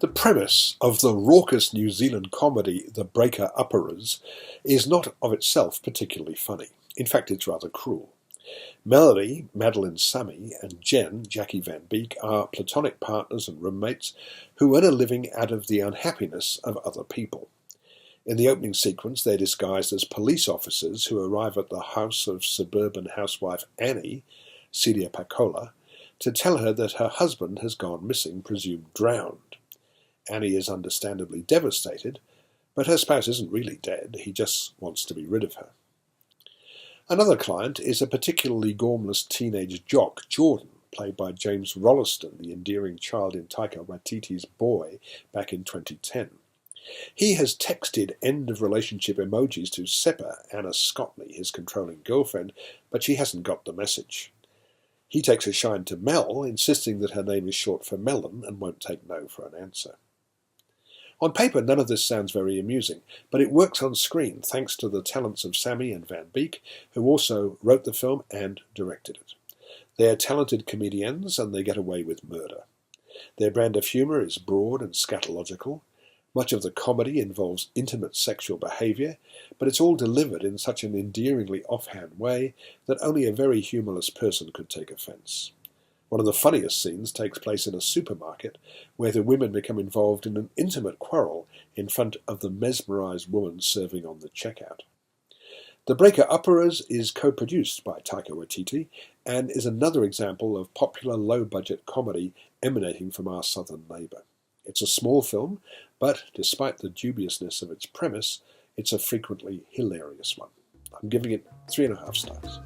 The premise of the raucous New Zealand comedy The Breaker-Upperers is not of itself particularly funny. In fact, it's rather cruel. Melody, Madeline Sammy, and Jen, Jackie Van Beek, are platonic partners and roommates who earn a living out of the unhappiness of other people. In the opening sequence, they're disguised as police officers who arrive at the house of suburban housewife Annie, Celia Pacola, to tell her that her husband has gone missing, presumed drowned. Annie is understandably devastated, but her spouse isn't really dead, he just wants to be rid of her. Another client is a particularly gormless teenage jock, Jordan, played by James Rolleston, the endearing child in Taika Waititi's Boy back in 2010. He has texted end-of-relationship emojis to Seppa, Anna Scotney, his controlling girlfriend, but she hasn't got the message. He takes a shine to Mel, insisting that her name is short for Melon and won't take no for an answer. On paper, none of this sounds very amusing, but it works on screen thanks to the talents of Sammy and Van Beek, who also wrote the film and directed it. They are talented comedians and they get away with murder. Their brand of humour is broad and scatological. Much of the comedy involves intimate sexual behaviour, but it's all delivered in such an endearingly offhand way that only a very humourless person could take offence. One of the funniest scenes takes place in a supermarket where the women become involved in an intimate quarrel in front of the mesmerised woman serving on the checkout. The Breaker-Upperers is co-produced by Taika Waititi and is another example of popular low-budget comedy emanating from our southern neighbour. It's a small film, but despite the dubiousness of its premise, it's a frequently hilarious one. I'm giving it 3.5 stars.